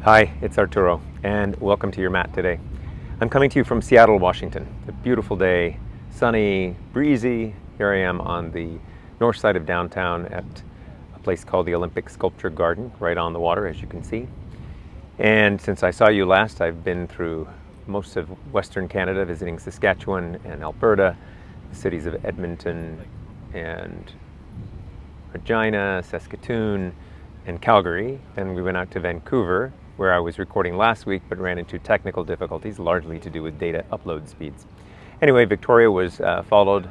Hi, it's Arturo, and welcome to your mat today. I'm coming to you from Seattle, Washington. It's a beautiful day, sunny, breezy. Here I am on the north side of downtown at a place called the Olympic Sculpture Garden, right on the water, as you can see. And since I saw you last, I've been through most of Western Canada, visiting Saskatchewan and Alberta, the cities of Edmonton and Regina, Saskatoon, and Calgary. Then we went out to Vancouver, where I was recording last week but ran into technical difficulties, largely to do with data upload speeds. Anyway, Victoria was followed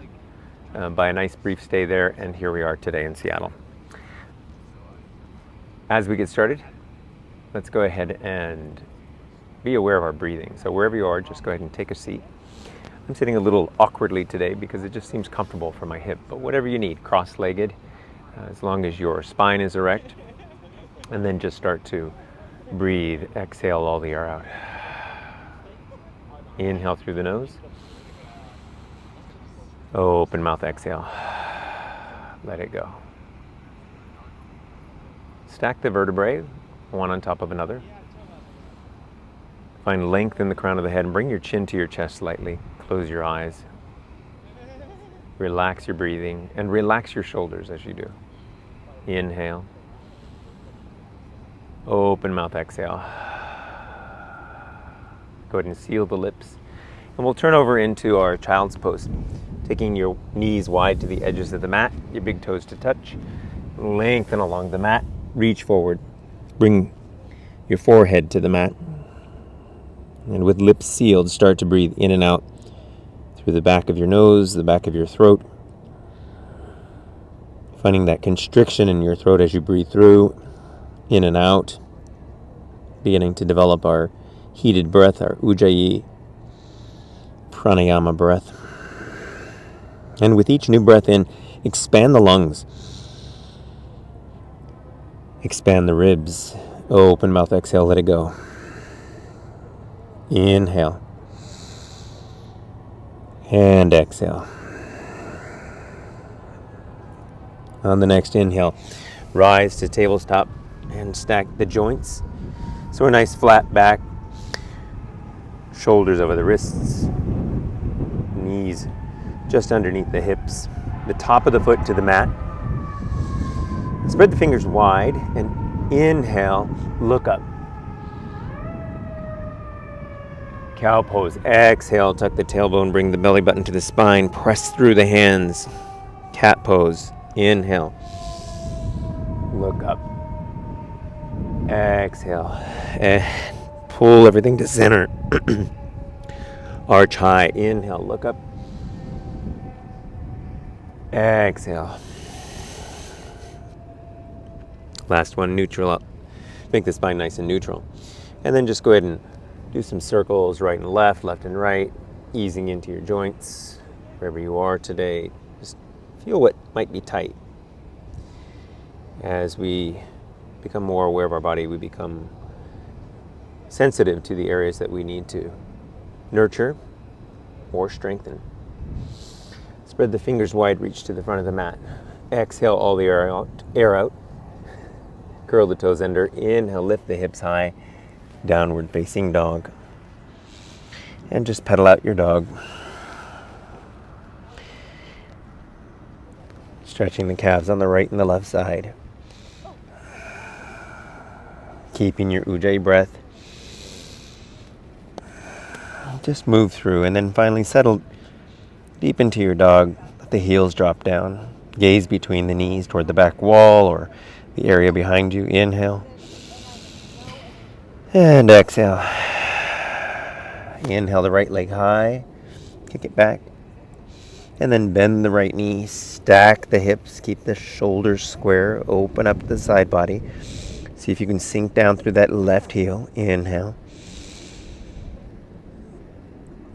by a nice brief stay there, and here we are today in Seattle. As we get started, let's go ahead and be aware of our breathing. So wherever you are, just go ahead and take a seat. I'm sitting a little awkwardly today because it just seems comfortable for my hip, but whatever you need, cross-legged, as long as your spine is erect, and then just start to breathe. Exhale all the air out. Inhale through the nose. Open mouth, exhale. Let it go. Stack the vertebrae, one on top of another. Find length in the crown of the head and bring your chin to your chest slightly. Close your eyes. Relax your breathing and relax your shoulders as you do. Inhale. Open mouth, exhale. Go ahead and seal the lips. And we'll turn over into our child's pose. Taking your knees wide to the edges of the mat, your big toes to touch. Lengthen along the mat. Reach forward. Bring your forehead to the mat. And with lips sealed, start to breathe in and out through the back of your nose, the back of your throat. Finding that constriction in your throat as you breathe through, in and out. Beginning to develop our heated breath, our Ujjayi pranayama breath. And with each new breath in, expand the lungs. Expand the ribs. Open mouth, exhale, let it go. Inhale. And exhale. On the next inhale, rise to tabletop and stack the joints. So a nice flat back, shoulders over the wrists, knees just underneath the hips, the top of the foot to the mat. Spread the fingers wide and inhale, look up. Cow pose. Exhale, tuck the tailbone, bring the belly button to the spine, press through the hands. Cat pose. Inhale. Look up. Exhale. And pull everything to center. Arch high. Inhale, look up. Exhale. Last one, neutral up. Make the spine nice and neutral. And then just go ahead and do some circles, right and left and right, easing into your joints, wherever you are today. Just feel what might be tight. As we become more aware of our body, we become sensitive to the areas that we need to nurture or strengthen. Spread the fingers wide, reach to the front of the mat. Exhale all the air out. Curl the toes under. Inhale, lift the hips high. Downward facing dog. And just pedal out your dog. Stretching the calves on the right and the left side. Keeping your Ujjayi breath. Just move through and then finally settle deep into your dog. Let the heels drop down. Gaze between the knees toward the back wall or the area behind you. Inhale. And exhale. Inhale the right leg high. Kick it back. And then bend the right knee. Stack the hips. Keep the shoulders square. Open up the side body. See if you can sink down through that left heel. Inhale.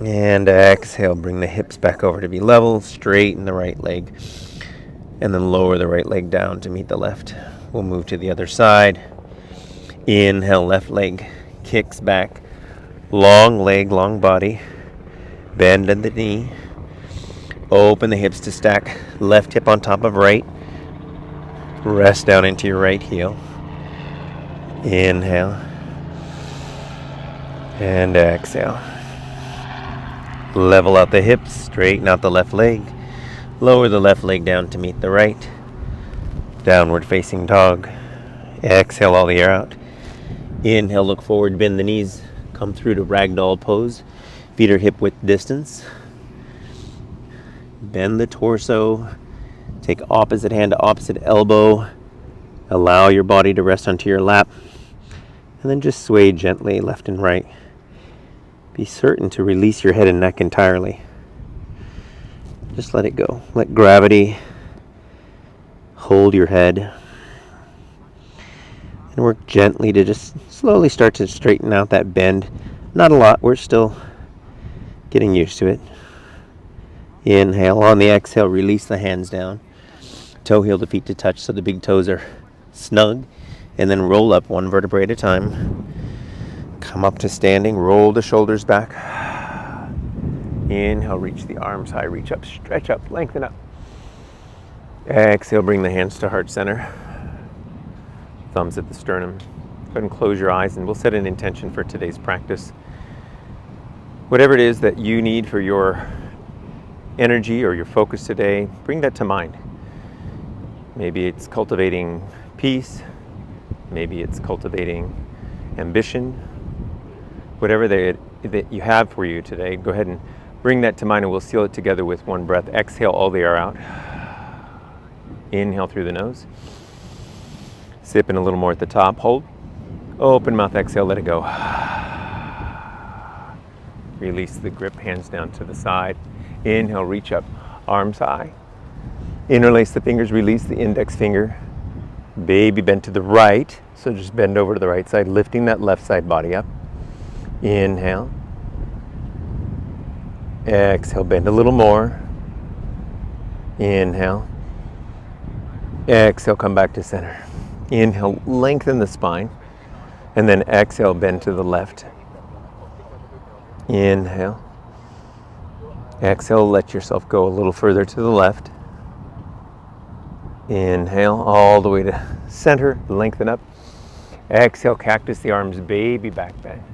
And exhale. Bring the hips back over to be level. Straighten the right leg. And then lower the right leg down to meet the left. We'll move to the other side. Inhale, left leg kicks back. Long leg, long body. Bend at the knee. Open the hips to stack. Left hip on top of right. Rest down into your right heel. Inhale. And exhale. Level out the hips, straighten out the left leg. Lower the left leg down to meet the right. Downward facing dog. Exhale all the air out. Inhale, look forward, bend the knees. Come through to ragdoll pose. Feet are hip width distance. Bend the torso. Take opposite hand to opposite elbow. Allow your body to rest onto your lap. And then just sway gently left and right. Be certain to release your head and neck entirely. Just let it go. Let gravity hold your head. And work gently to just slowly start to straighten out that bend. Not a lot, we're still getting used to it. Inhale, on the exhale, release the hands down. Toe heel the feet to touch so the big toes are snug. And then roll up one vertebrae at a time. Come up to standing, roll the shoulders back. Inhale, reach the arms high, reach up, stretch up, lengthen up. Exhale, bring the hands to heart center. Thumbs at the sternum. Go ahead and close your eyes and we'll set an intention for today's practice. Whatever it is that you need for your energy or your focus today, bring that to mind. Maybe it's cultivating peace. Maybe it's cultivating ambition. Whatever that you have for you today, go ahead and bring that to mind and we'll seal it together with one breath. Exhale all the air out. Inhale through the nose. Sip in a little more at the top. Hold. Open mouth, exhale, let it go. Release the grip, hands down to the side. Inhale, reach up, arms high. Interlace the fingers, release the index finger. Baby bend to the right, so just bend over to the right side, lifting that left side body up. Inhale. Exhale, bend a little more. Inhale. Exhale, come back to center. Inhale, lengthen the spine. And then exhale, bend to the left. Inhale. Exhale, let yourself go a little further to the left. Inhale, all the way to center, lengthen up. Exhale, cactus the arms, baby back bend.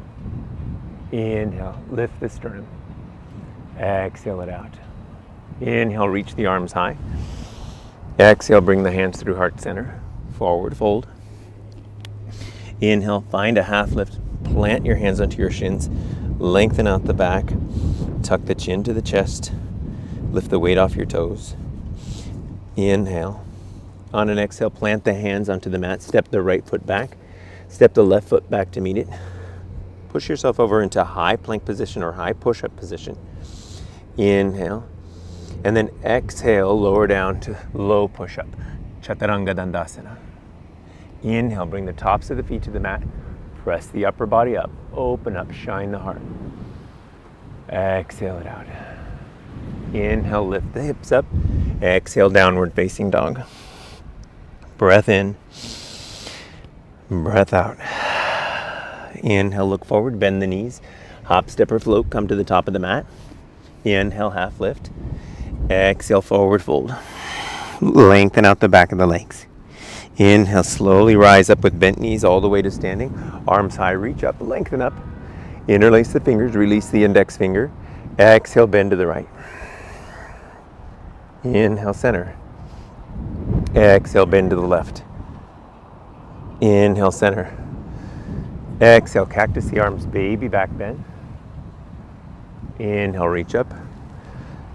Inhale, lift the sternum. Exhale it out. Inhale, reach the arms high. Exhale, bring the hands through heart center. Forward fold. Inhale, find a half lift. Plant your hands onto your shins. Lengthen out the back. Tuck the chin to the chest. Lift the weight off your toes. Inhale. On an exhale, plant the hands onto the mat. Step the right foot back. Step the left foot back to meet it. Push yourself over into high plank position or high push-up position. Inhale. And then exhale, lower down to low push-up. Chaturanga Dandasana. Inhale, bring the tops of the feet to the mat. Press the upper body up. Open up, shine the heart. Exhale it out. Inhale, lift the hips up. Exhale, downward facing dog. Breath in. Breath out. Inhale, look forward, bend the knees. Hop, step, or float, come to the top of the mat. Inhale, half lift. Exhale, forward fold. Lengthen out the back of the legs. Inhale, slowly rise up with bent knees all the way to standing. Arms high, reach up, lengthen up. Interlace the fingers, release the index finger. Exhale, bend to the right. Inhale, center. Exhale, bend to the left. Inhale, center. Exhale, cactus the arms, baby back bend. Inhale, reach up.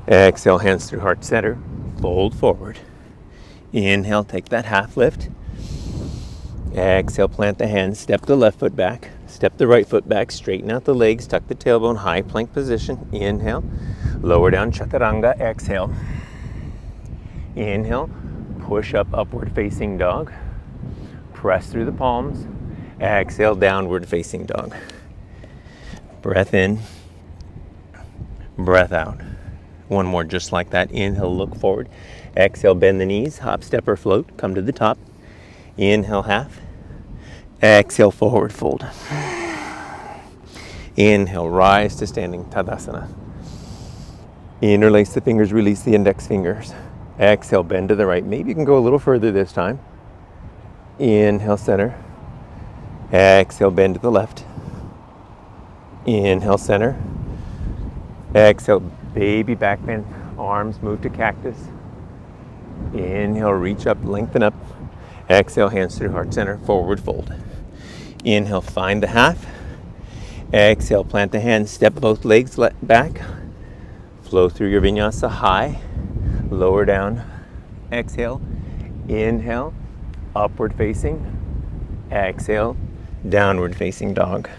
Exhale, hands through heart center. Fold forward. Inhale, take that half lift. Exhale, plant the hands, step the left foot back, step the right foot back, straighten out the legs, tuck the tailbone, high plank position. Inhale, lower down chaturanga, exhale. Inhale, push up, upward facing dog. Press through the palms. Exhale, downward facing dog. Breath in, breath out. One more just like that. Inhale, look forward. Exhale, bend the knees, hop, step, or float. Come to the top. Inhale, half. Exhale, forward fold. Inhale, rise to standing Tadasana. Interlace the fingers, release the index fingers. Exhale, bend to the right. Maybe you can go a little further this time. Inhale, center. Exhale, bend to the left. Inhale, center. Exhale, baby back bend. Arms move to cactus. Inhale, reach up, lengthen up. Exhale, hands through heart center, forward fold. Inhale, find the half. Exhale, plant the hands, step both legs back. Flow through your vinyasa high, lower down. Exhale, inhale, upward facing. Exhale, downward facing dog.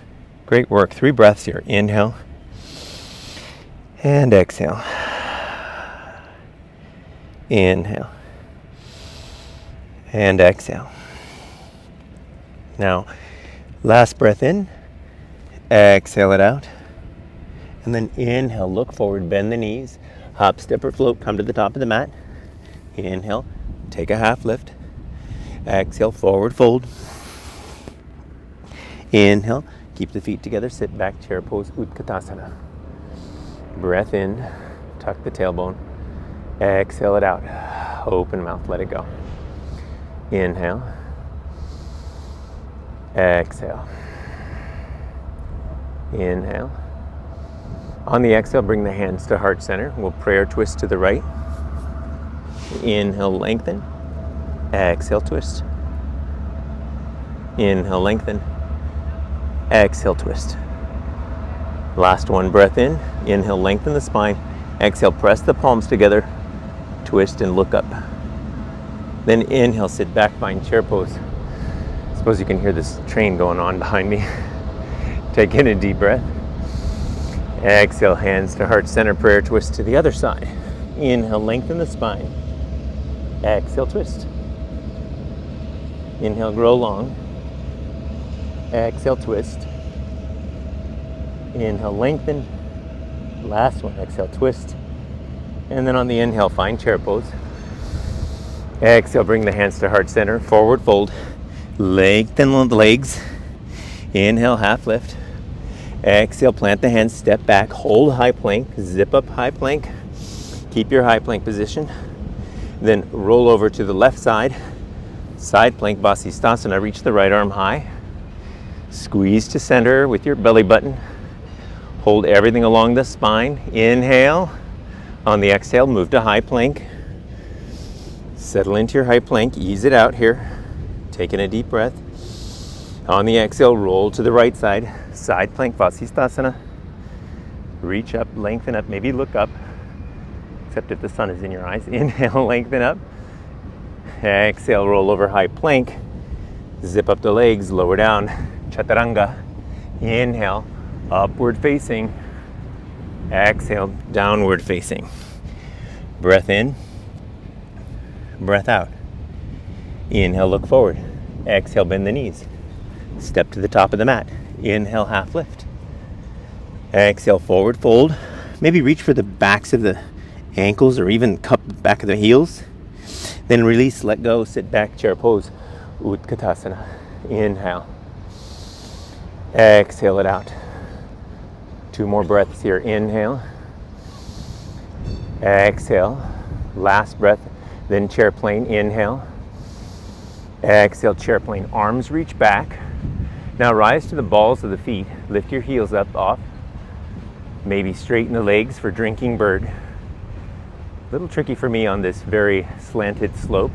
Great work. 3 breaths here. Inhale and exhale. Inhale and exhale. Now, last breath in, exhale it out, and then inhale, look forward, bend the knees, hop, step, or float, come to the top of the mat. Inhale, take a half lift. Exhale, forward fold. Inhale, keep the feet together, sit back, chair pose, Utkatasana. Breath in, tuck the tailbone. Exhale it out. Open mouth, let it go. Inhale. Exhale. Inhale. On the exhale, bring the hands to heart center. We'll prayer twist to the right. Inhale, lengthen. Exhale, twist. Inhale, lengthen. Exhale, twist. Last one, breath in. Inhale, lengthen the spine. Exhale, press the palms together. Twist and look up. Then inhale, sit back, find chair pose. Suppose you can hear this train going on behind me. Take in a deep breath. Exhale, hands to heart center, prayer twist to the other side. Inhale, lengthen the spine. Exhale, twist. Inhale, grow long. Exhale, twist. Inhale, lengthen. Last one, exhale, twist. And then on the inhale, find chair pose. Exhale, bring the hands to heart center, forward fold. Lengthen the legs. Inhale, half lift. Exhale, plant the hands, step back, hold high plank, zip up high plank. Keep your high plank position. Then roll over to the left side. Side plank, Vasisthasana, reach the right arm high. Squeeze to center with your belly button. Hold everything along the spine. Inhale. On the exhale, move to high plank. Settle into your high plank, ease it out here. Taking a deep breath. On the exhale, roll to the right side. Side plank, Vasisthasana. Reach up, lengthen up, maybe look up. Except if the sun is in your eyes. Inhale, lengthen up. Exhale, roll over high plank. Zip up the legs, lower down. Chaturanga. Inhale, upward facing. Exhale, downward facing. Breath in. Breath out. Inhale, look forward. Exhale, bend the knees. Step to the top of the mat. Inhale, half lift. Exhale, forward fold. Maybe reach for the backs of the ankles or even cup the back of the heels. Then release, let go, sit back, chair pose. Utkatasana. Inhale. Exhale it out. 2 more breaths here. Inhale. Exhale. Last breath. Then chair plane. Inhale. Exhale, chair plane. Arms reach back. Now rise to the balls of the feet. Lift your heels up, off. Maybe straighten the legs for drinking bird. A little tricky for me on this very slanted slope,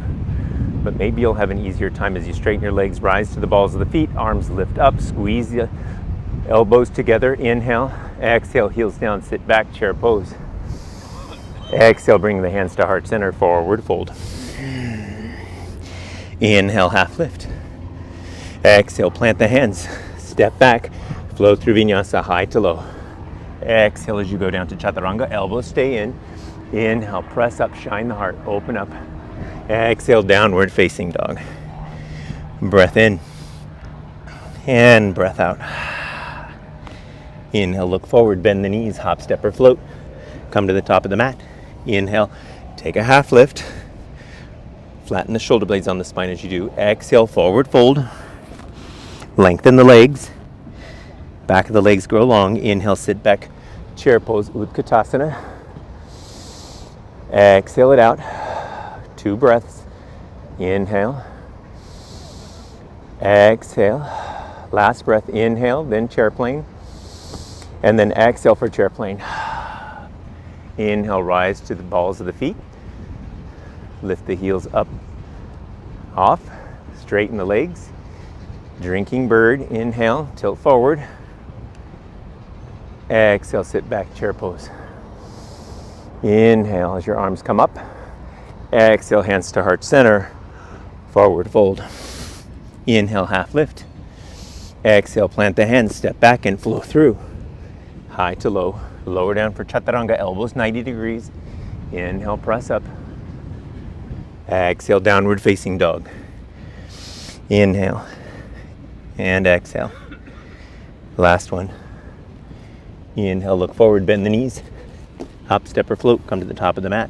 but maybe you'll have an easier time as you straighten your legs. Rise to the balls of the feet. Arms lift up. Squeeze the elbows together. Inhale. Exhale, heels down. Sit back, chair pose. Exhale, bring the hands to heart center, forward fold. Inhale, half lift. Exhale, plant the hands. Step back, flow through vinyasa, high to low. Exhale as you go down to chaturanga, elbows stay in. Inhale, press up, shine the heart, open up. Exhale, downward facing dog. Breath in and breath out. Inhale, look forward, bend the knees, hop, step, or float. Come to the top of the mat. Inhale, take a half lift. Flatten the shoulder blades on the spine as you do. Exhale, forward fold. Lengthen the legs. Back of the legs grow long. Inhale, sit back, chair pose, Utkatasana. Exhale it out. 2 breaths. Inhale. Exhale. Last breath, inhale, then chair plane. And then exhale for chair plane. Inhale, rise to the balls of the feet. Lift the heels up, off, straighten the legs. Drinking bird, inhale, tilt forward. Exhale, sit back, chair pose. Inhale as your arms come up. Exhale, hands to heart center. Forward fold. Inhale, half lift. Exhale, plant the hands, step back and flow through. High to low. Lower down for chaturanga, elbows 90 degrees. Inhale, press up. Exhale, downward facing dog. Inhale and exhale. Last one. Inhale, look forward, bend the knees. Hop, step, or float, come to the top of the mat.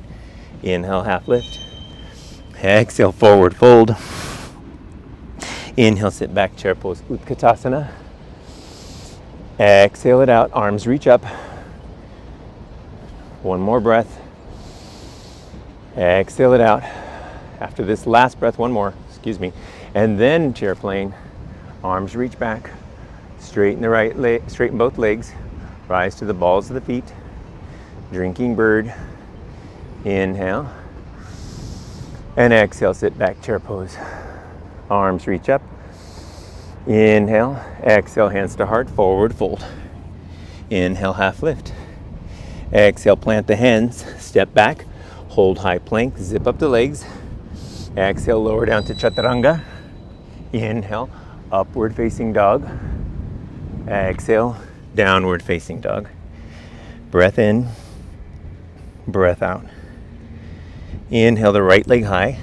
Inhale, half lift. Exhale, forward fold. Inhale, sit back, chair pose, Utkatasana. Exhale it out, arms reach up. One more breath. Exhale it out. After this last breath, one more, and then chair plane. Arms reach back. Straighten the right leg, straighten both legs. Rise to the balls of the feet. Drinking bird. Inhale. And exhale, sit back, chair pose. Arms reach up. Inhale. Exhale, hands to heart, forward fold. Inhale, half lift. Exhale, plant the hands, step back, hold high plank, zip up the legs. Exhale, lower down to chaturanga. Inhale, upward facing dog. Exhale, downward facing dog. Breath in, breath out. Inhale the right leg high.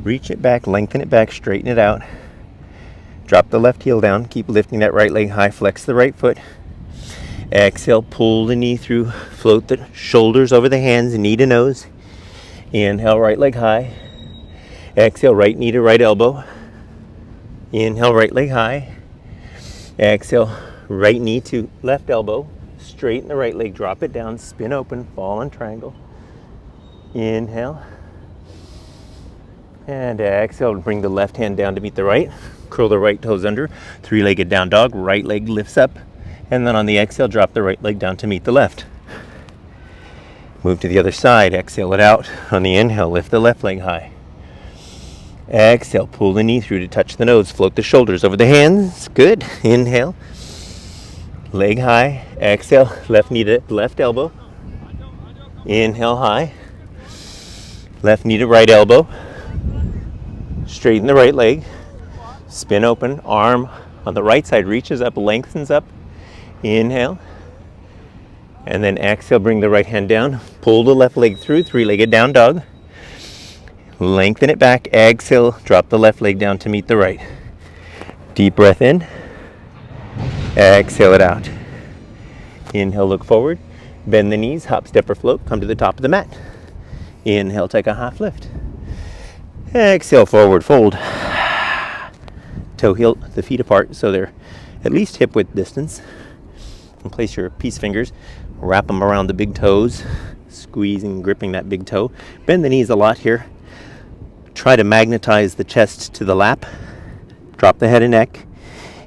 Reach it back, lengthen it back, straighten it out. Drop the left heel down, keep lifting that right leg high, flex the right foot. Exhale, pull the knee through, float the shoulders over the hands, knee to nose. Inhale, right leg high. Exhale, right knee to right elbow. Inhale, right leg high. Exhale, right knee to left elbow. Straighten the right leg, drop it down, spin open, fall in triangle. Inhale. And exhale, bring the left hand down to meet the right. Curl the right toes under, three-legged down dog, right leg lifts up. And then on the exhale, drop the right leg down to meet the left. Move to the other side, exhale it out. On the inhale, lift the left leg high. Exhale, pull the knee through to touch the nose, float the shoulders over the hands. Good. Inhale. Leg high. Exhale, left knee to left elbow. Inhale high. Left knee to right elbow. Straighten the right leg. Spin open. Arm on the right side reaches up, lengthens up. Inhale. And then exhale, bring the right hand down. Pull the left leg through, three-legged down dog. Lengthen it back. Exhale, drop the left leg down to meet the right. Deep breath in. Exhale it out. Inhale, look forward. Bend the knees, hop, step, or float. Come to the top of the mat. Inhale, take a half lift. Exhale, forward fold. Toe heel the feet apart so they're at least hip width distance. And place your peace fingers, wrap them around the big toes, squeezing, gripping that big toe. Bend the knees a lot here. Try to magnetize the chest to the lap. Drop the head and neck.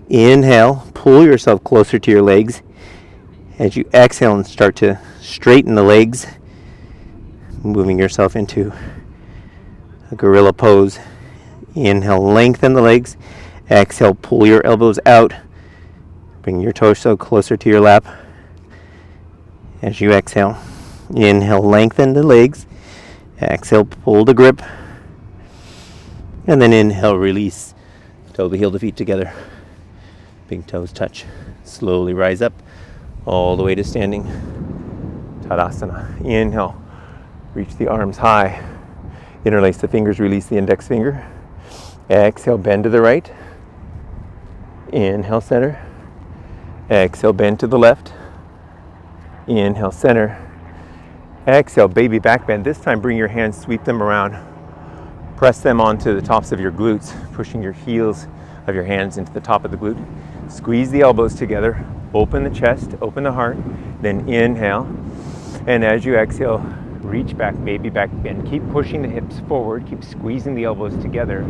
Inhale, pull yourself closer to your legs. As you exhale and start to straighten the legs, moving yourself into a gorilla pose. Inhale, lengthen the legs. Exhale, pull your elbows out. Bring your torso closer to your lap. As you exhale, inhale, lengthen the legs. Exhale, pull the grip. And then inhale, release. Toe the heel to feet together. Big toes touch. Slowly rise up all the way to standing Tadasana. Inhale, reach the arms high. Interlace the fingers, release the index finger. Exhale, bend to the right. Inhale, center. Exhale, bend to the left. Inhale, center. Exhale, baby back bend. This time bring your hands, sweep them around. Press them onto the tops of your glutes, pushing your heels of your hands into the top of the glute. Squeeze the elbows together. Open the chest, open the heart. Then inhale. And as you exhale, reach back, baby back bend. Keep pushing the hips forward. Keep squeezing the elbows together.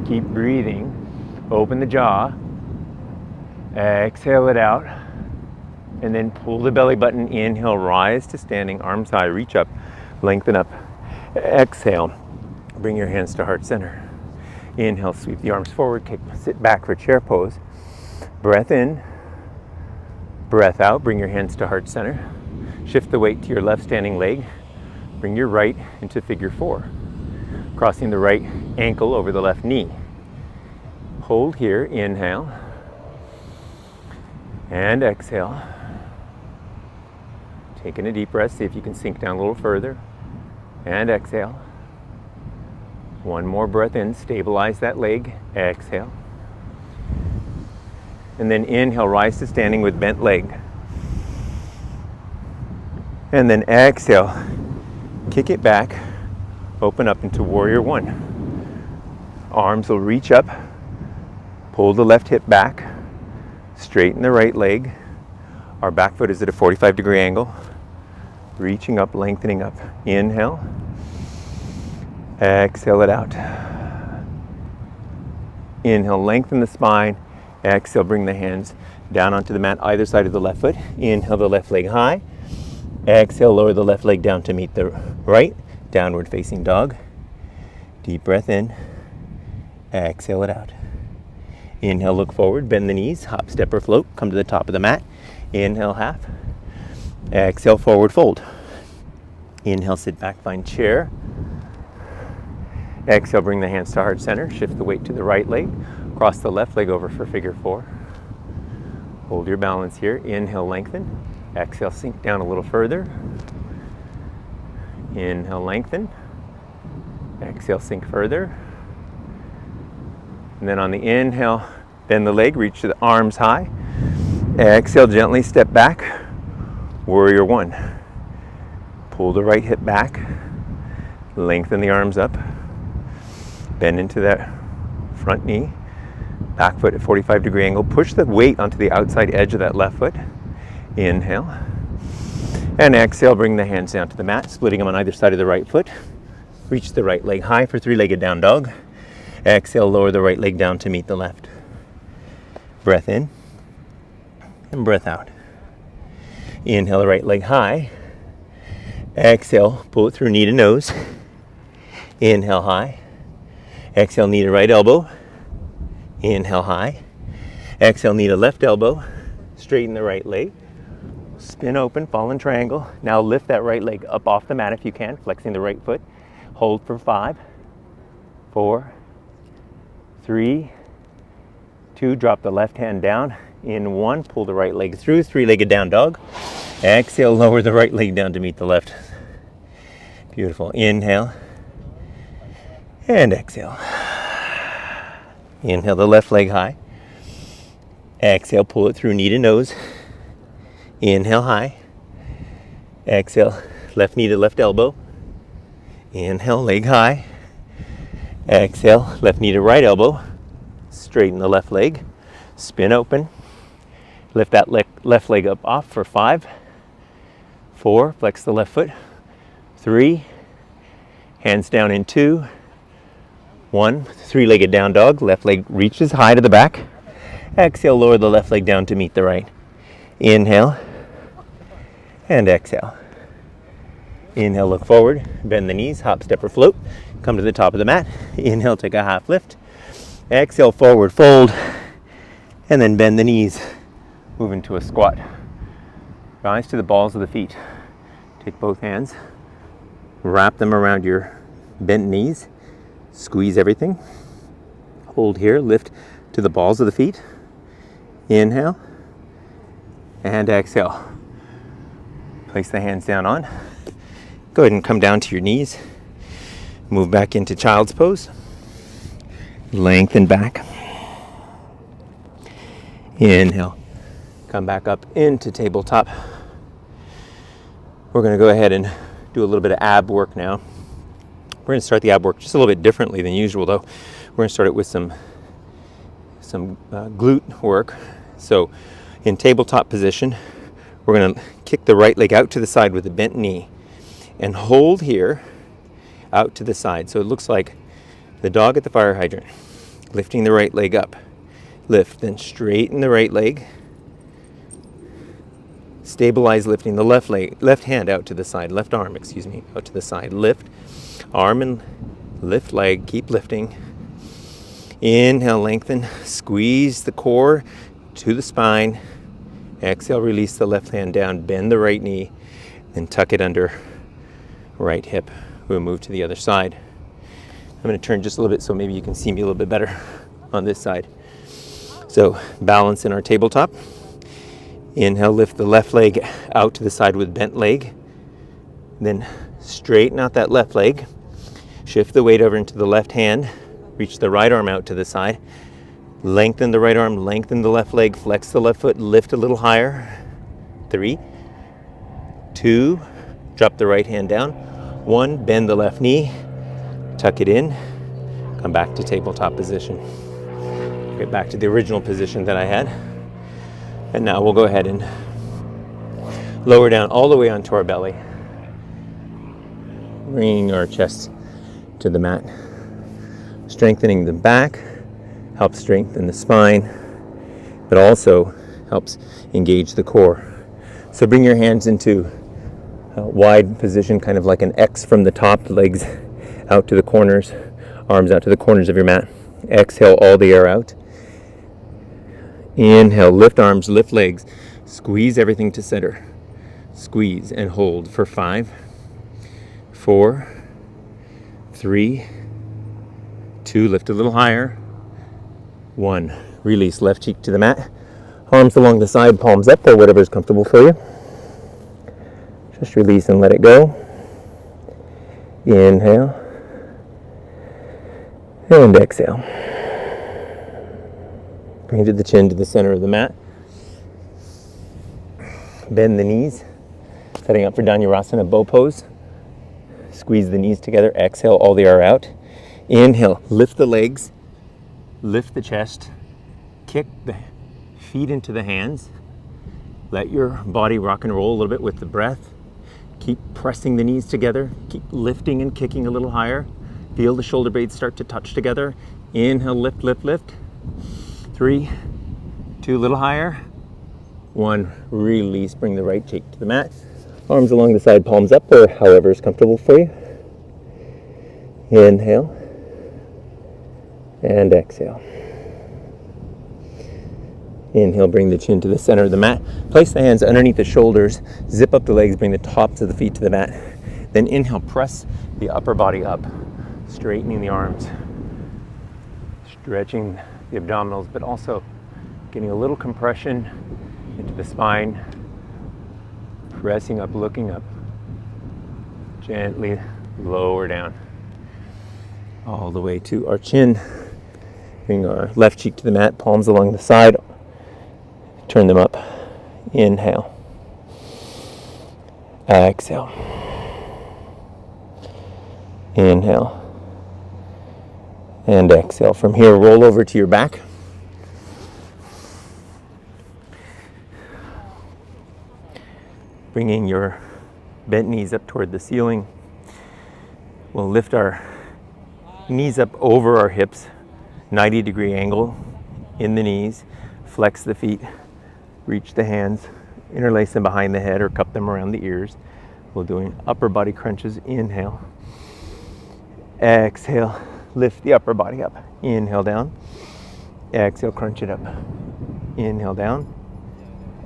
Keep breathing. Open the jaw. Exhale it out. And then pull the belly button, inhale, rise to standing, arms high, reach up, lengthen up. Exhale, bring your hands to heart center. Inhale, sweep the arms forward, sit back for chair pose. Breath in, breath out, bring your hands to heart center. Shift the weight to your left standing leg. Bring your right into figure 4. Crossing the right ankle over the left knee. Hold here, inhale. And exhale. Taking a deep breath, see if you can sink down a little further. And exhale. One more breath in, stabilize that leg, exhale. And then inhale, rise to standing with bent leg. And then exhale, kick it back, open up into warrior 1. Arms will reach up, pull the left hip back, straighten the right leg. Our back foot is at a 45-degree angle. Reaching up, lengthening up. Inhale. Exhale it out. Inhale, lengthen the spine. Exhale, bring the hands down onto the mat, either side of the left foot. Inhale, the left leg high. Exhale, lower the left leg down to meet the right. Downward facing dog. Deep breath in. Exhale it out. Inhale, look forward, bend the knees, hop, step, or float. Come to the top of the mat. Inhale, half. Exhale, forward fold. Inhale, sit back, find chair. Exhale, bring the hands to heart center. Shift the weight to the right leg. Cross the left leg over for figure 4. Hold your balance here. Inhale, lengthen. Exhale, sink down a little further. Inhale, lengthen. Exhale, sink further. And then on the inhale, bend the leg, reach to the arms high. Exhale, gently step back. Warrior 1. Pull the right hip back. Lengthen the arms up. Bend into that front knee. Back foot at 45-degree angle. Push the weight onto the outside edge of that left foot. Inhale. And exhale, bring the hands down to the mat, splitting them on either side of the right foot. Reach the right leg high for 3-legged down dog. Exhale, lower the right leg down to meet the left. Breath in and breath out. Inhale, the right leg high. Exhale, pull it through knee to nose. Inhale, high. Exhale, knee to right elbow. Inhale, high. Exhale, knee to left elbow. Straighten the right leg. Spin open, fallen triangle. Now lift that right leg up off the mat if you can, flexing the right foot. Hold for 5, 4, 3, 2. Drop the left hand down. In 1, pull the right leg through, 3-legged down dog. Exhale, lower the right leg down to meet the left. Beautiful. Inhale. And exhale. Inhale, the left leg high. Exhale, pull it through knee to nose. Inhale, high. Exhale, left knee to left elbow. Inhale, leg high. Exhale, left knee to right elbow. Straighten the left leg. Spin open. Lift that left leg up off for 5, 4. Flex the left foot. 3. Hands down in 2. 1. 3-legged down dog. Left leg reaches high to the back. Exhale, lower the left leg down to meet the right. Inhale. And exhale. Inhale, look forward. Bend the knees. Hop, step, or float. Come to the top of the mat. Inhale, take a half lift. Exhale, forward fold. And then bend the knees. Move into a squat. Rise to the balls of the feet. Take both hands. Wrap them around your bent knees. Squeeze everything. Hold here. Lift to the balls of the feet. Inhale. And exhale. Place the hands down on. Go ahead and come down to your knees. Move back into child's pose. Lengthen back. Inhale. Come back up into tabletop. We're going to go ahead and do a little bit of ab work now. We're going to start the ab work just a little bit differently than usual, though. We're going to start it with some glute work. So in tabletop position, we're going to kick the right leg out to the side with a bent knee and hold here out to the side. So it looks like the dog at the fire hydrant. Lifting the right leg up. Lift, then straighten the right leg. Stabilize lifting the left hand out to the side, left arm, out to the side. Lift arm and lift leg, keep lifting. Inhale, lengthen, squeeze the core to the spine. Exhale, release the left hand down, bend the right knee, then tuck it under right hip. We'll move to the other side. I'm going to turn just a little bit so maybe you can see me a little bit better on this side. So balance in our tabletop. Inhale, lift the left leg out to the side with bent leg. Then straighten out that left leg. Shift the weight over into the left hand. Reach the right arm out to the side. Lengthen the right arm, lengthen the left leg, flex the left foot, lift a little higher. 3, 2, drop the right hand down. 1, bend the left knee, tuck it in, come back to tabletop position. Get back to the original position that I had. And now we'll go ahead and lower down all the way onto our belly, bringing our chest to the mat. Strengthening the back helps strengthen the spine, but also helps engage the core. So bring your hands into a wide position, kind of like an X from the top, legs out to the corners, arms out to the corners of your mat. Exhale all the air out. Inhale, lift arms, lift legs, squeeze everything to center. Squeeze and hold for 5, 4, 3, 2, lift a little higher. 1, release left cheek to the mat. Arms along the side, palms up, or whatever is comfortable for you. Just release and let it go. Inhale. And exhale. Bring the chin to the center of the mat. Bend the knees. Setting up for Dhanurasana, bow pose. Squeeze the knees together. Exhale all the air out. Inhale, lift the legs. Lift the chest. Kick the feet into the hands. Let your body rock and roll a little bit with the breath. Keep pressing the knees together. Keep lifting and kicking a little higher. Feel the shoulder blades start to touch together. Inhale, lift, lift, lift. 3, 2, a little higher. 1, release, bring the right cheek to the mat. Arms along the side, palms up, or however is comfortable for you. Inhale. And exhale. Inhale, bring the chin to the center of the mat. Place the hands underneath the shoulders. Zip up the legs, bring the tops of the feet to the mat. Then inhale, press the upper body up, straightening the arms, stretching the abdominals, but also getting a little compression into the spine, pressing up, looking up, gently lower down, all the way to our chin. Bring our left cheek to the mat, palms along the side, turn them up, inhale, exhale, inhale, and exhale. From here, roll over to your back. Bringing your bent knees up toward the ceiling. We'll lift our knees up over our hips, 90-degree angle in the knees. Flex the feet, reach the hands, interlace them behind the head or cup them around the ears. We'll do upper body crunches. Inhale, exhale. Lift the upper body up. Inhale down. Exhale, crunch it up. Inhale down.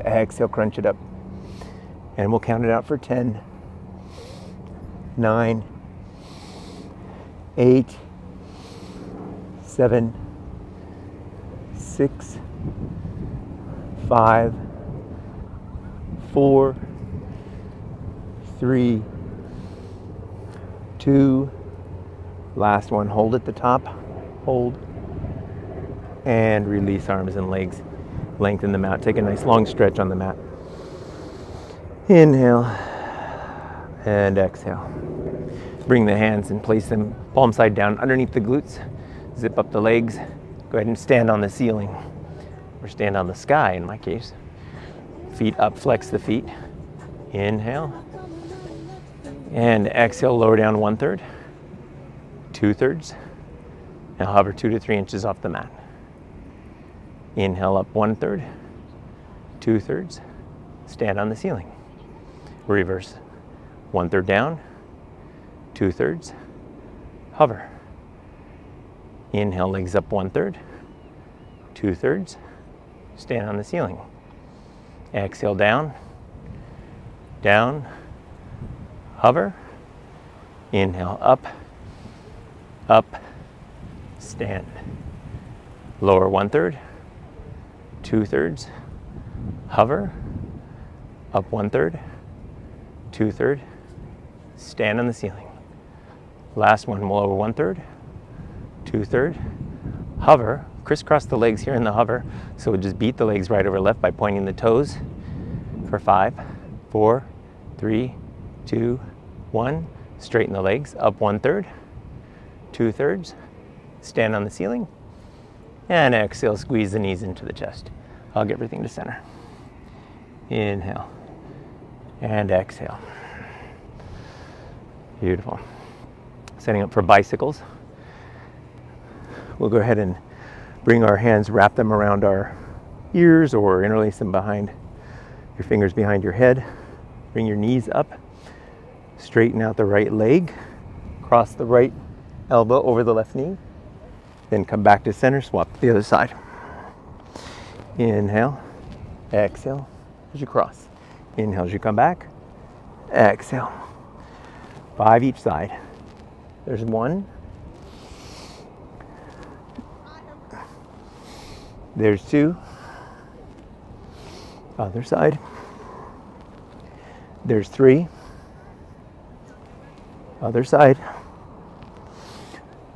Exhale, crunch it up. And we'll count it out for 10, 9, 8, 7, 6, 5, 4, 3, 2, last one. Hold at the top, hold, and release arms and legs. Lengthen them out. Take a nice long stretch on the mat. Inhale and exhale. Bring the hands and place them palm side down underneath the glutes. Zip up the legs. Go ahead and stand on the ceiling, or stand on the sky in my case. Feet up, flex the feet. Inhale. And exhale, lower down 1/3, 2/3. Now hover 2 to 3 inches off the mat. Inhale up 1/3, 2/3. stand on the ceiling. Reverse. 1/3 down, 2/3, hover. Inhale, legs up 1/3, 2/3, stand on the ceiling. Exhale, down, down, hover. Inhale, up, up, stand. Lower 1/3, 2/3, hover, up 1/3, 2/3, stand on the ceiling. Last one, lower 1/3, 2/3, hover, crisscross the legs here in the hover, so just beat the legs right over left by pointing the toes for 5, 4, 3, 2, 1. Straighten the legs, up 1/3, 2/3, stand on the ceiling, and exhale, squeeze the knees into the chest. Hug everything to center. Inhale, and exhale. Beautiful. Setting up for bicycles. We'll go ahead and bring our hands, wrap them around our ears or interlace them behind your fingers behind your head. Bring your knees up. Straighten out the right leg. Cross the right elbow over the left knee. Then come back to center, swap to the other side. Inhale, exhale as you cross. Inhale as you come back. Exhale. 5 each side. There's 1. There's 2. Other side. There's 3. Other side.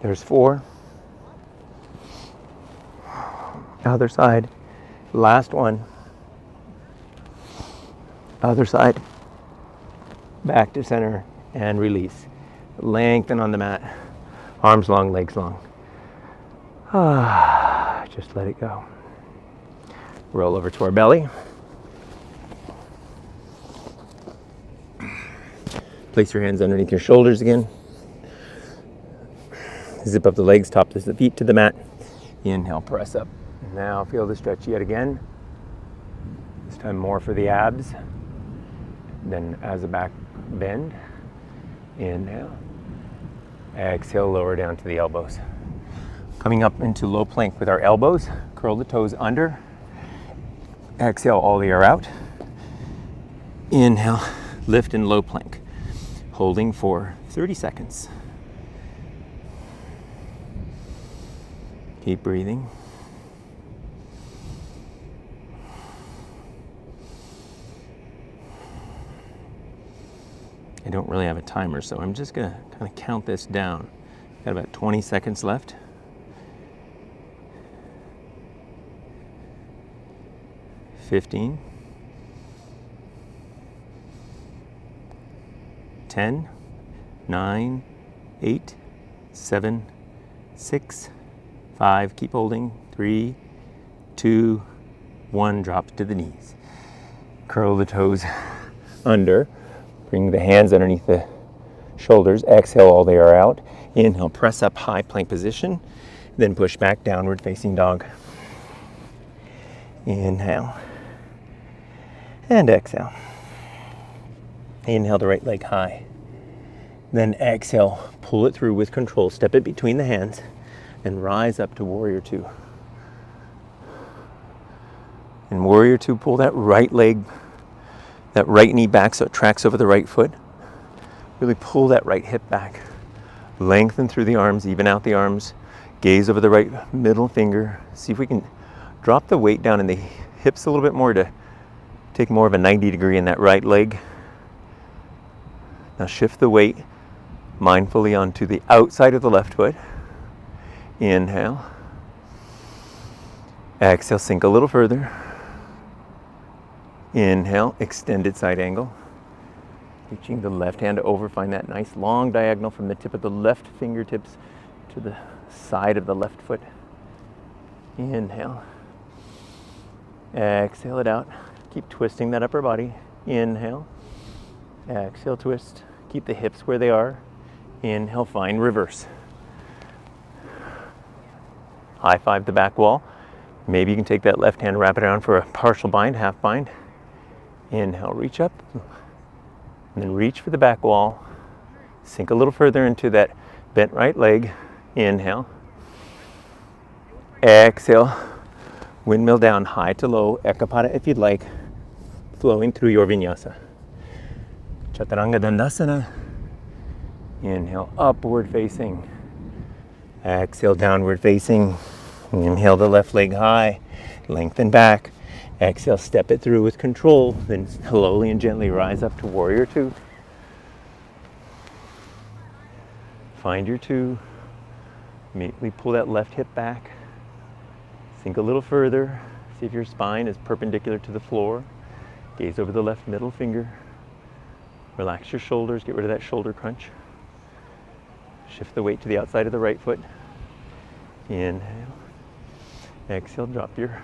There's 4. Other side. Last one. Other side. Back to center and release. Lengthen on the mat. Arms long, legs long. Just let it go. Roll over to our belly. Place your hands underneath your shoulders again. Zip up the legs, top the feet to the mat. Inhale, press up. Now feel the stretch yet again. This time more for the abs. Then as a back bend. Inhale. Exhale, lower down to the elbows. Coming up into low plank with our elbows. Curl the toes under. Exhale all the air out. Inhale, lift in low plank. Holding for 30 seconds. Keep breathing. I don't really have a timer, so I'm just gonna kind of count this down. Got about 20 seconds left. 15. 10, 9, 8, 7, 6, 5, keep holding, 3, 2, 1, drop to the knees. Curl the toes under, bring the hands underneath the shoulders, exhale all the air out. Inhale, press up, high plank position, then push back, downward facing dog. Inhale, and exhale. Inhale the right leg high. Then exhale, pull it through with control. Step it between the hands and rise up to Warrior 2. In Warrior 2, pull that right leg, that right knee back so it tracks over the right foot. Really pull that right hip back. Lengthen through the arms, even out the arms. Gaze over the right middle finger. See if we can drop the weight down in the hips a little bit more to take more of a 90 degree in that right leg. Now shift the weight mindfully onto the outside of the left foot. Inhale. Exhale, sink a little further. Inhale, extended side angle. Reaching the left hand over, find that nice long diagonal from the tip of the left fingertips to the side of the left foot. Inhale. Exhale it out. Keep twisting that upper body. Inhale. Exhale, twist. Keep the hips where they are. Inhale, find reverse. High five the back wall. Maybe you can take that left hand, wrap it around for a partial bind, half bind. Inhale, reach up, and then reach for the back wall. Sink a little further into that bent right leg. Inhale. Exhale. Windmill down, high to low. Ekapada if you'd like. Flowing through your vinyasa. Chaturanga Dandasana. Inhale, upward facing. Exhale, downward facing. Inhale the left leg high. Lengthen back. Exhale, step it through with control. Then slowly and gently rise up to warrior two. Find your two. Immediately pull that left hip back. Sink a little further. See if your spine is perpendicular to the floor. Gaze over the left middle finger. Relax your shoulders. Get rid of that shoulder crunch. Shift the weight to the outside of the right foot. Inhale. Exhale, drop your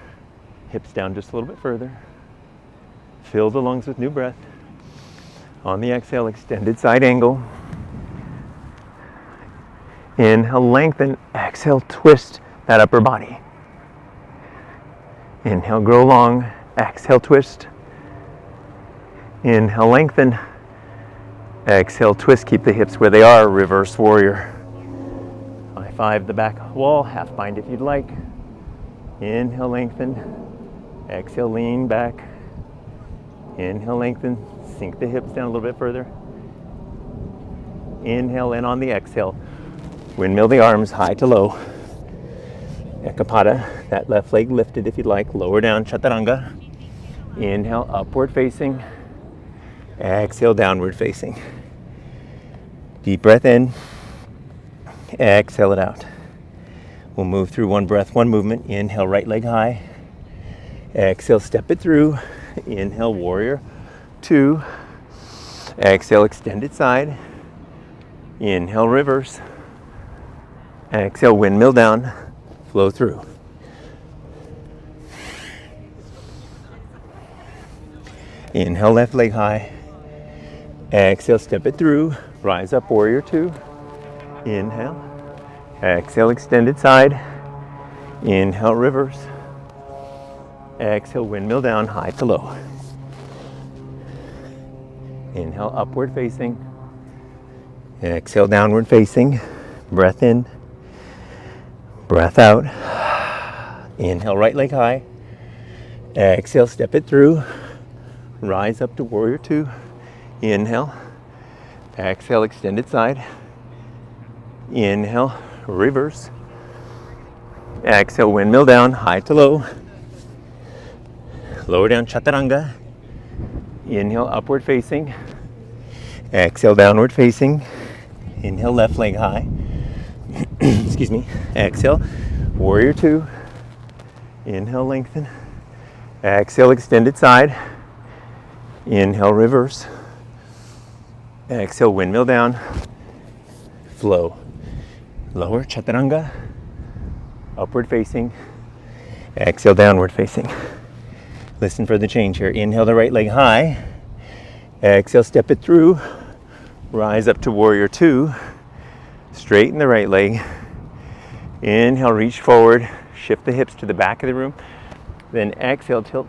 hips down just a little bit further. Fill the lungs with new breath. On the exhale, extended side angle. Inhale, lengthen. Exhale, twist that upper body. Inhale, grow long. Exhale, twist. Inhale, lengthen. Exhale, twist. Keep the hips where they are. Reverse warrior. High five the back wall. Half bind if you'd like. Inhale, lengthen. Exhale, lean back. Inhale, lengthen. Sink the hips down a little bit further. Inhale, and on the exhale, windmill the arms high to low. Ekapada, that left leg lifted if you'd like. Lower down, chaturanga. Inhale, upward facing. Exhale, downward facing. Deep breath in. Exhale it out. We'll move through one breath, one movement. Inhale, right leg high. Exhale, step it through. Inhale, warrior two. Exhale, extended side. Inhale, reverse. Exhale, windmill down. Flow through. Inhale, left leg high. Exhale, step it through. Rise up, warrior two. Inhale. Exhale, extended side. Inhale, reverse. Exhale, windmill down, high to low. Inhale, upward facing. Exhale, downward facing. Breath in. Breath out. Inhale, right leg high. Exhale, step it through. Rise up to warrior two. Inhale. Exhale, extended side. Inhale, reverse. Exhale, windmill down, high to low. Lower down, chaturanga. Inhale, upward facing. Exhale, downward facing. Inhale, left leg high. Excuse me. Exhale, warrior two. Inhale, lengthen. Exhale, extended side. Inhale, reverse. Exhale, windmill down. Flow. Lower, chaturanga. Upward facing. Exhale, downward facing. Listen for the change here. Inhale the right leg high. Exhale, step it through. Rise up to warrior two. Straighten the right leg. Inhale, reach forward. Shift the hips to the back of the room. Then exhale, tilt.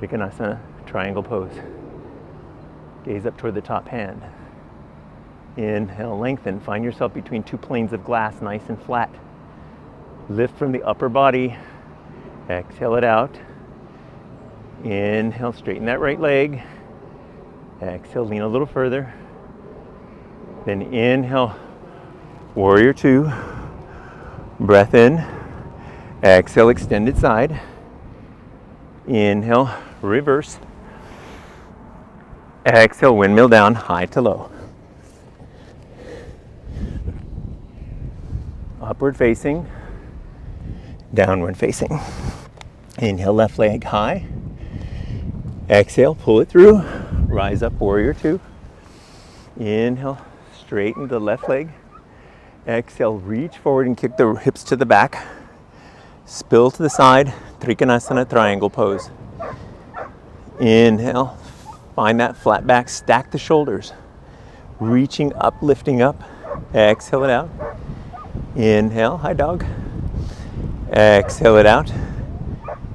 Trikonasana, triangle pose. Gaze up toward the top hand. Inhale, lengthen. Find yourself between two planes of glass, nice and flat. Lift from the upper body. Exhale it out. Inhale, straighten that right leg. Exhale, lean a little further. Then inhale, warrior two. Breath in. Exhale, extended side. Inhale, reverse. Exhale, windmill down, high to low. Upward facing, downward facing. Inhale, left leg high. Exhale, pull it through. Rise up, warrior two. Inhale, straighten the left leg. Exhale, reach forward and kick the hips to the back. Spill to the side, Trikonasana, triangle pose. Inhale, find that flat back, stack the shoulders. Reaching up, lifting up. Exhale it out. Inhale, high dog. Exhale it out.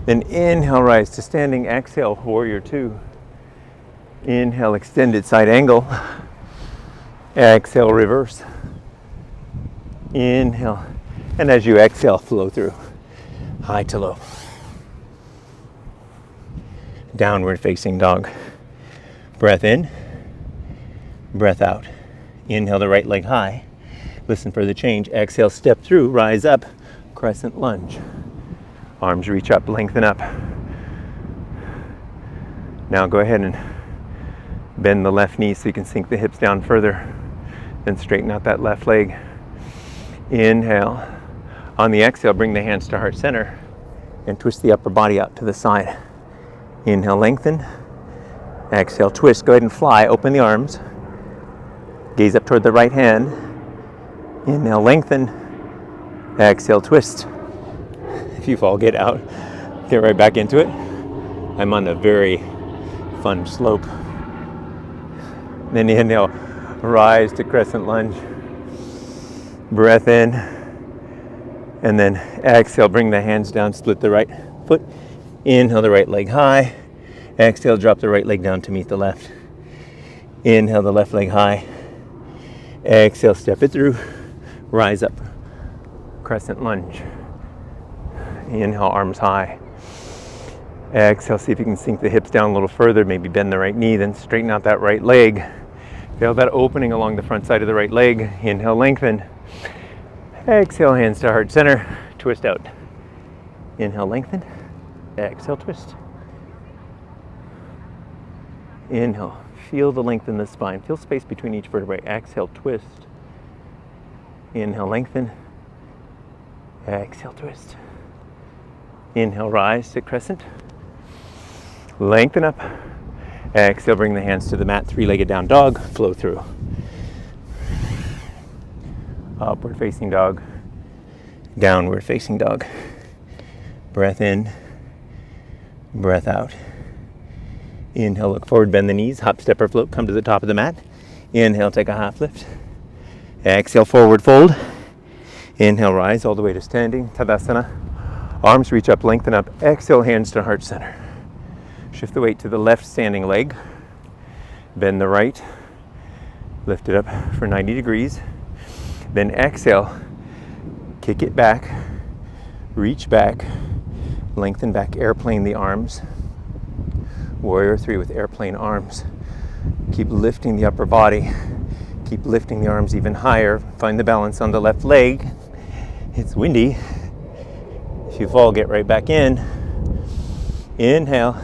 Then inhale, rise to standing. Exhale, warrior two. Inhale, extended side angle. Exhale, reverse. Inhale. And as you exhale, flow through. High to low. Downward facing dog. Breath in. Breath out. Inhale the right leg high. Listen for the change. Exhale, step through, rise up. Crescent lunge. Arms reach up, lengthen up. Now go ahead and bend the left knee so you can sink the hips down further. Then straighten out that left leg. Inhale. On the exhale, bring the hands to heart center and twist the upper body out to the side. Inhale, lengthen. Exhale, twist. Go ahead and fly. Open the arms. Gaze up toward the right hand. Inhale, lengthen. Exhale, twist. If you fall, get out. Get right back into it. I'm on a very fun slope. Then inhale, rise to crescent lunge. Breath in. And then exhale, bring the hands down, split the right foot. Inhale the right leg high. Exhale, drop the right leg down to meet the left. Inhale the left leg high. Exhale, step it through. Rise up. Crescent lunge. Inhale, arms high. Exhale, see if you can sink the hips down a little further. Maybe bend the right knee, then straighten out that right leg. Feel that opening along the front side of the right leg. Inhale, lengthen. Exhale, hands to heart center. Twist out. Inhale, lengthen. Exhale, twist. Inhale. Feel the length in the spine. Feel space between each vertebrae. Exhale, twist. Inhale, lengthen. Exhale, twist. Inhale, rise to crescent. Lengthen up. Exhale, bring the hands to the mat. Three-legged down dog. Flow through. Upward facing dog. Downward facing dog. Breath in. Breath out. Inhale, look forward, bend the knees. Hop, step, or float. Come to the top of the mat. Inhale, take a half lift. Exhale, forward fold. Inhale, rise all the way to standing. Tadasana. Arms reach up, lengthen up. Exhale, hands to heart center. Shift the weight to the left standing leg. Bend the right. Lift it up for 90 degrees. Then exhale, kick it back, reach back, lengthen back, airplane the arms. Warrior three with airplane arms. Keep lifting the upper body. Keep lifting the arms even higher. Find the balance on the left leg. It's windy. If you fall, get right back in. Inhale.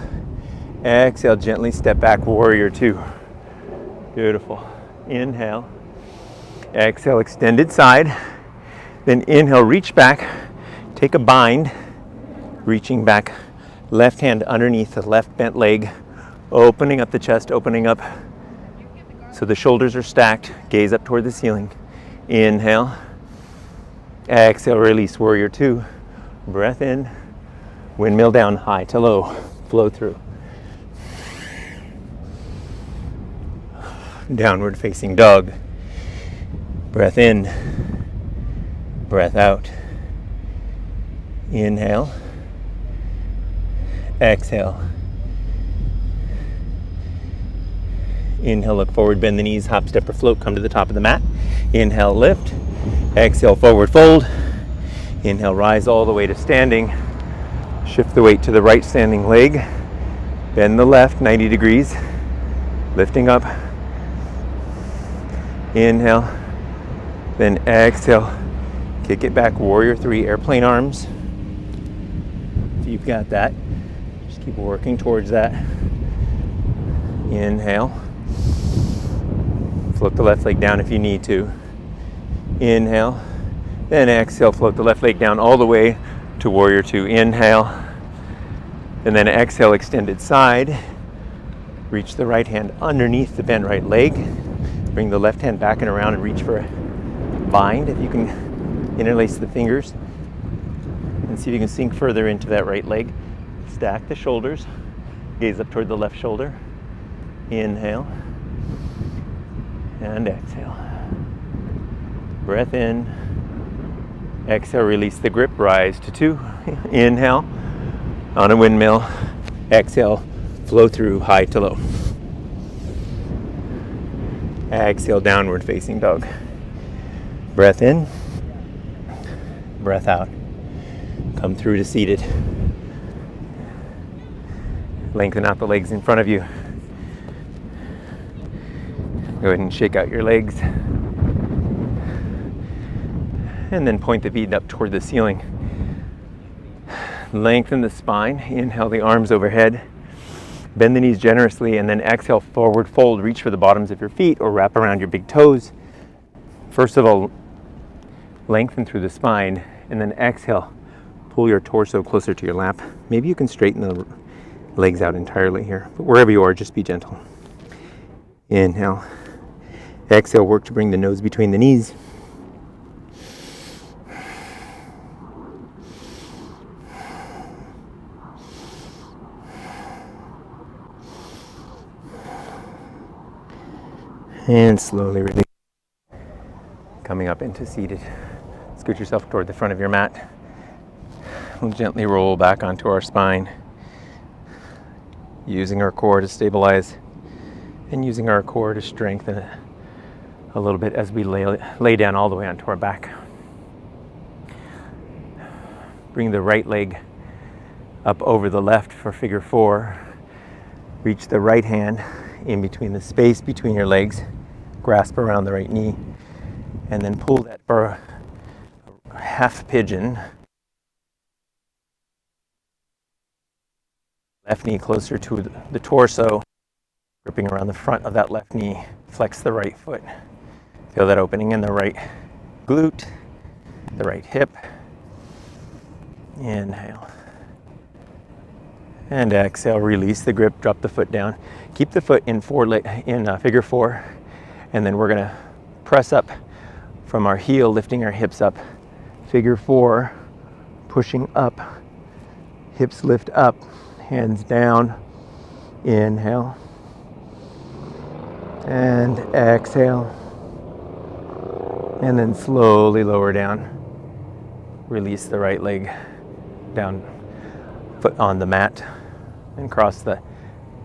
Exhale, gently step back, warrior two. Beautiful. Inhale. Exhale, extended side. Then inhale, reach back. Take a bind. Reaching back. Left hand underneath the left bent leg. Opening up the chest, opening up. So the shoulders are stacked. Gaze up toward the ceiling. Inhale. Exhale, release, warrior two. Breath in. Windmill down, high to low. Flow through. Downward facing dog. Breath in, breath out. Inhale, exhale. Inhale, look forward, bend the knees, hop, step, or float, come to the top of the mat. Inhale, lift. Exhale, forward fold. Inhale, rise all the way to standing. Shift the weight to the right standing leg. Bend the left 90 degrees. Lifting up. Inhale. Then exhale, kick it back, warrior three, airplane arms. If you've got that, just keep working towards that. Inhale. Float the left leg down if you need to. Inhale. Then exhale, float the left leg down all the way to warrior two. Inhale. And then exhale, extended side. Reach the right hand underneath the bent right leg. Bring the left hand back and around and reach for a bind. If you can interlace the fingers and see if you can sink further into that right leg. Stack the shoulders. Gaze up toward the left shoulder. Inhale and exhale. Breath in. Exhale, release the grip. Rise to two. Inhale. On a windmill, exhale, flow through high to low. Exhale, downward facing dog. Breath in, breath out. Come through to seated. Lengthen out the legs in front of you. Go ahead and shake out your legs. And then point the feet up toward the ceiling. Lengthen the spine. Inhale the arms overhead. Bend the knees generously, and then exhale, forward fold. Reach for the bottoms of your feet or wrap around your big toes. First of all, lengthen through the spine, and then exhale, pull your torso closer to your lap. Maybe you can straighten the legs out entirely here, but wherever you are, just be gentle. Inhale. Exhale, work to bring the nose between the knees. And slowly release. Coming up into seated. Scoot yourself toward the front of your mat. We'll gently roll back onto our spine, using our core to stabilize and using our core to strengthen it a little bit as we lay down all the way onto our back. Bring the right leg up over the left for figure 4. Reach the right hand in between the space between your legs. Grasp around the right knee, and then pull that for a half pigeon. Left knee closer to the torso, gripping around the front of that left knee. Flex the right foot. Feel that opening in the right glute, the right hip. Inhale. And exhale, release the grip, drop the foot down. Keep the foot in figure 4. And then we're gonna press up from our heel, lifting our hips up. Figure 4, pushing up, hips lift up, hands down. Inhale. And exhale. And then slowly lower down. Release the right leg down, foot on the mat, and cross the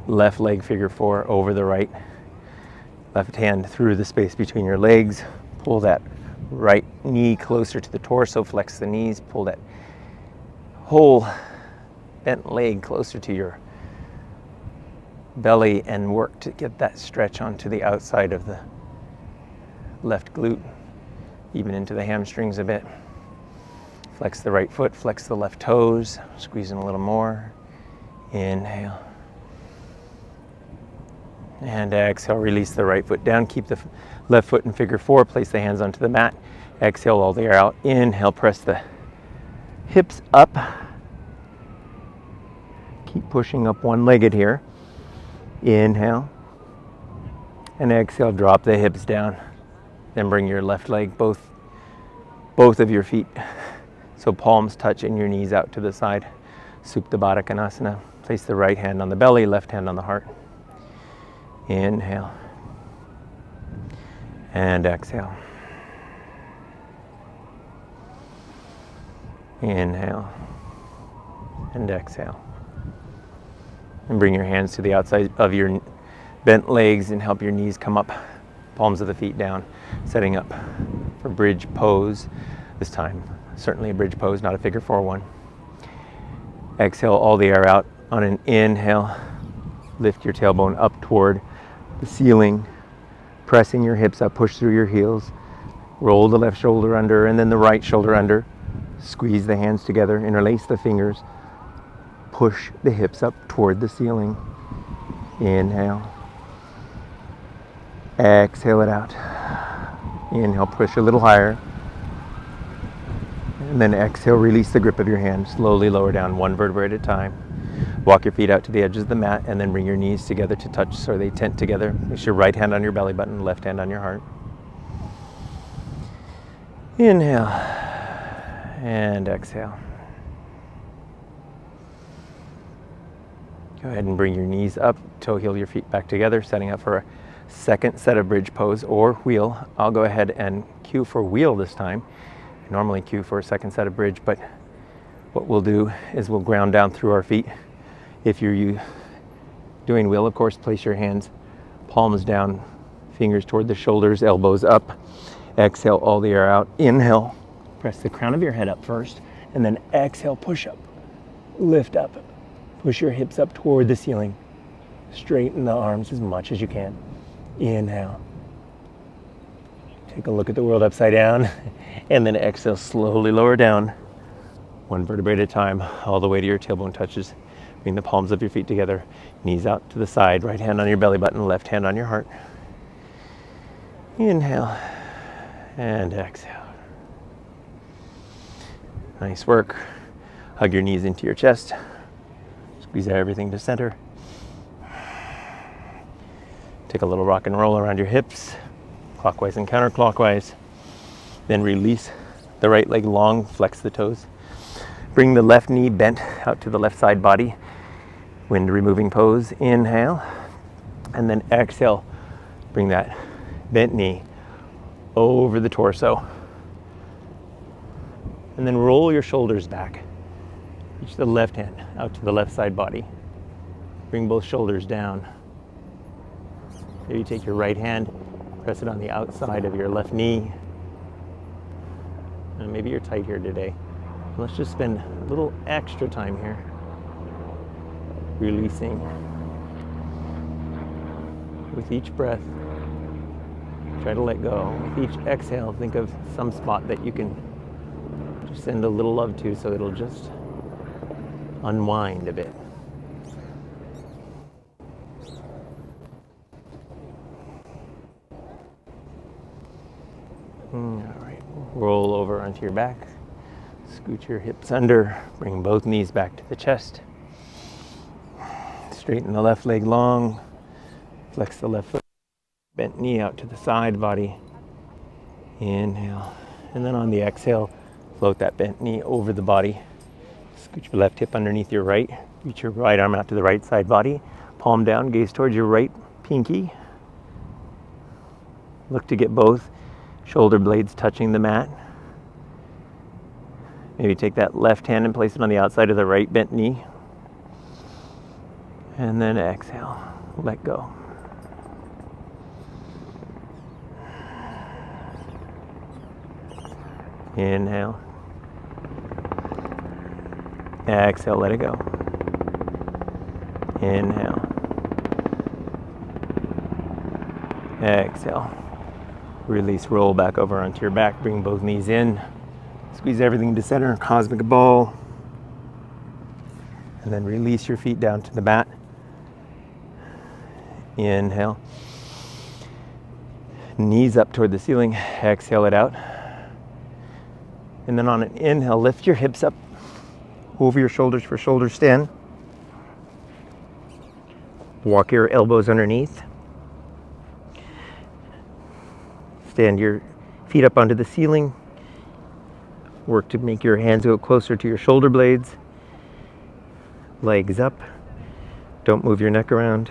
left leg, figure 4, over the right. Left hand through the space between your legs. Pull that right knee closer to the torso. Flex the knees. Pull that whole bent leg closer to your belly and work to get that stretch onto the outside of the left glute, even into the hamstrings a bit. Flex the right foot. Flex the left toes. Squeeze in a little more. Inhale. And exhale, release the right foot down. Keep the left foot in figure 4. Place the hands onto the mat. Exhale all the air out. Inhale, press the hips up. Keep pushing up one-legged here. Inhale. And exhale, drop the hips down. Then bring your left leg, both of your feet, so palms touch and your knees out to the side. Supta Baddha Konasana. Place the right hand on the belly, left hand on the heart. Inhale. And exhale. Inhale. And exhale. And bring your hands to the outside of your bent legs and help your knees come up, palms of the feet down, setting up for bridge pose. This time, certainly a bridge pose, not a figure 4 one. Exhale all the air out. On an inhale, lift your tailbone up toward the ceiling, pressing your hips up, push through your heels. Roll the left shoulder under and then the right shoulder under. Squeeze the hands together, interlace the fingers. Push the hips up toward the ceiling. Inhale. Exhale it out. Inhale, push a little higher. And then exhale, release the grip of your hand. Slowly lower down one vertebra at a time. Walk your feet out to the edges of the mat and then bring your knees together to touch so they tent together. Place your right hand on your belly button, left hand on your heart. Inhale and exhale. Go ahead and bring your knees up, toe heel your feet back together, setting up for a second set of bridge pose or wheel. I'll go ahead and cue for wheel this time. I normally cue for a second set of bridge, but What we'll do is we'll ground down through our feet. If you're doing wheel, of course, place your hands, palms down, fingers toward the shoulders, elbows up. Exhale all the air out. Inhale, press the crown of your head up first, and then exhale, push up, lift up, push your hips up toward the ceiling. Straighten the arms as much as you can. Inhale. Take a look at the world upside down, and then exhale, slowly lower down, one vertebrae at a time, all the way to your tailbone touches. Bring the palms of your feet together, knees out to the side, right hand on your belly button, left hand on your heart. Inhale and exhale. Nice work. Hug your knees into your chest. Squeeze everything to center. Take a little rock and roll around your hips, clockwise and counterclockwise. Then release the right leg long, flex the toes. Bring the left knee bent out to the left side body. Wind removing pose. Inhale. And then exhale. Bring that bent knee over the torso. And then roll your shoulders back. Reach the left hand out to the left side body. Bring both shoulders down. Maybe take your right hand, press it on the outside of your left knee. And maybe you're tight here today. Let's just spend a little extra time here. Releasing. With each breath, try to let go. With each exhale, think of some spot that you can just send a little love to, so it'll just unwind a bit. All right, roll over onto your back. Scoot your hips under. Bring both knees back to the chest. Straighten the left leg long. Flex the left foot. Bent knee out to the side body. Inhale. And then on the exhale, float that bent knee over the body. Scoot your left hip underneath your right. Reach your right arm out to the right side body. Palm down, gaze towards your right pinky. Look to get both shoulder blades touching the mat. Maybe take that left hand and place it on the outside of the right bent knee. And then exhale, let go. Inhale. Exhale, let it go. Inhale. Exhale. Release, roll back over onto your back. Bring both knees in. Squeeze everything to center, cosmic ball. And then release your feet down to the mat. Inhale. Knees up toward the ceiling. Exhale it out. And then on an inhale, lift your hips up over your shoulders for shoulder stand. Walk your elbows underneath. Stand your feet up onto the ceiling. Work to make your hands go closer to your shoulder blades. Legs up. Don't move your neck around.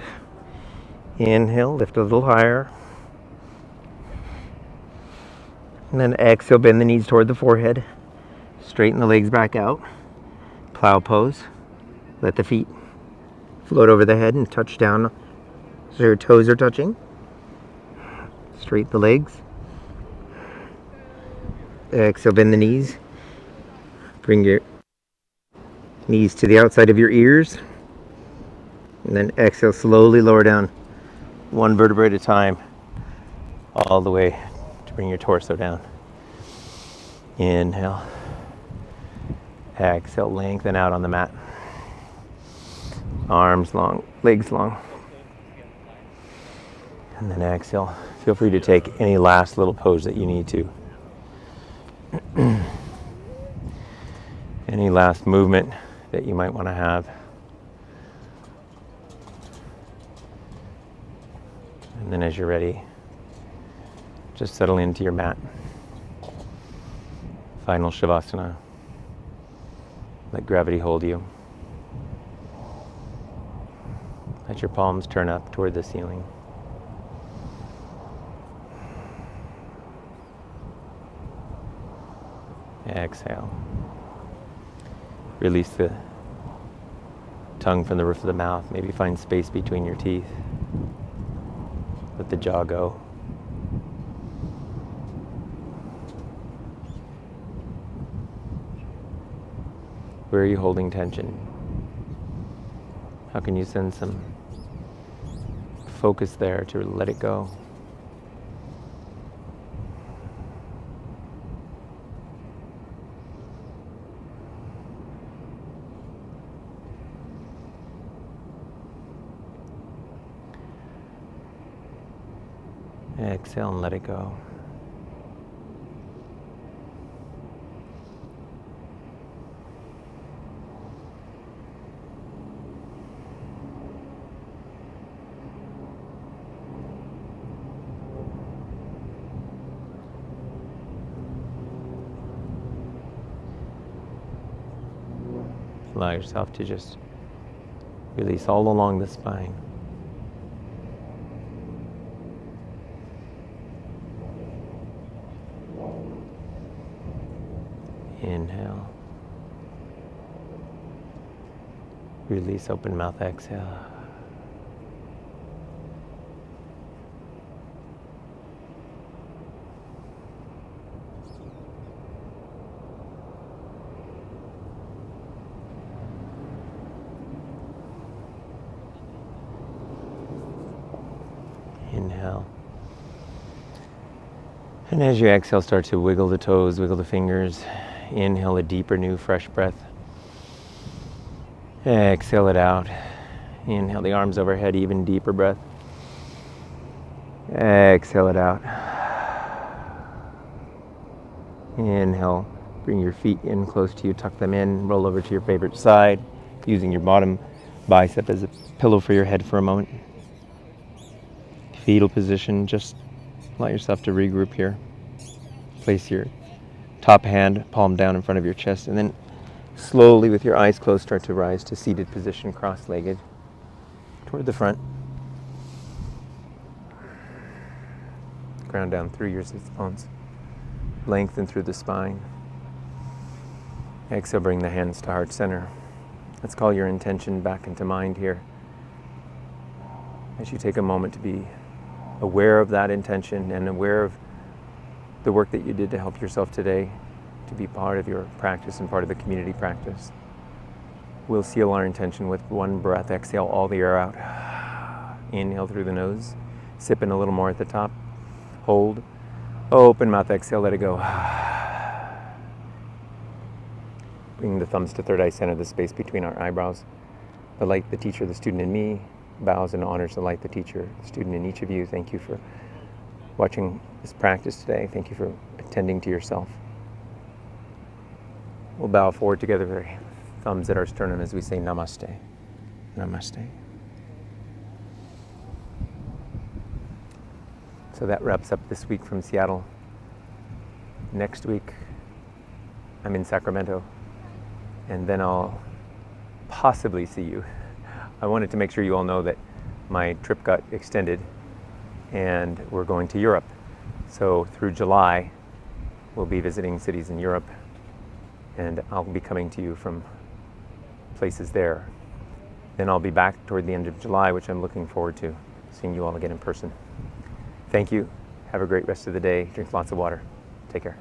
Inhale, lift a little higher. And then exhale, bend the knees toward the forehead. Straighten the legs back out. Plow pose. Let the feet float over the head and touch down so your toes are touching. Straighten the legs. Exhale, bend the knees. Bring your knees to the outside of your ears. And then exhale, slowly lower down one vertebrae at a time, all the way to bring your torso down. Inhale. Exhale, lengthen out on the mat. Arms long, legs long. And then exhale. Feel free to take any last little pose that you need to. Any last movement that you might want to have. And then as you're ready, just settle into your mat. Final Shavasana. Let gravity hold you. Let your palms turn up toward the ceiling. Exhale. Release the tongue from the roof of the mouth. Maybe find space between your teeth. Let the jaw go. Where are you holding tension? How can you send some focus there to let it go? Exhale and let it go. Allow yourself to just release all along the spine. Inhale. Release, open mouth, exhale. Inhale. And as you exhale, start to wiggle the toes, wiggle the fingers. Inhale a deeper, new, fresh breath. Exhale it out. Inhale the arms overhead, even deeper breath. Exhale it out. Inhale, bring your feet in close to you, tuck them in, roll over to your favorite side, using your bottom bicep as a pillow for your head for a moment. Fetal position, just allow yourself to regroup here. Place your top hand, palm down in front of your chest, and then slowly with your eyes closed start to rise to seated position, cross-legged toward the front. Ground down through your sits bones. Lengthen through the spine. Exhale, bring the hands to heart center. Let's call your intention back into mind here. As you take a moment to be aware of that intention and aware of the work that you did to help yourself today to be part of your practice and part of the community practice. We'll seal our intention with one breath. Exhale all the air out. Inhale through the nose. Sip in a little more at the top. Hold. Open mouth, exhale, let it go. Bring the thumbs to third eye center, the space between our eyebrows. The light, the teacher, the student in me bows and honors the light, the teacher, the student in each of you. Thank you for watching this practice today. Thank you for attending to yourself. We'll bow forward together with our thumbs at our sternum as we say namaste. Namaste. So that wraps up this week from Seattle. Next week, I'm in Sacramento, and then I'll possibly see you. I wanted to make sure you all know that my trip got extended, and we're going to Europe. So through July, we'll be visiting cities in Europe, and I'll be coming to you from places there. Then I'll be back toward the end of July, which I'm looking forward to seeing you all again in person. Thank you. Have a great rest of the day. Drink lots of water. Take care.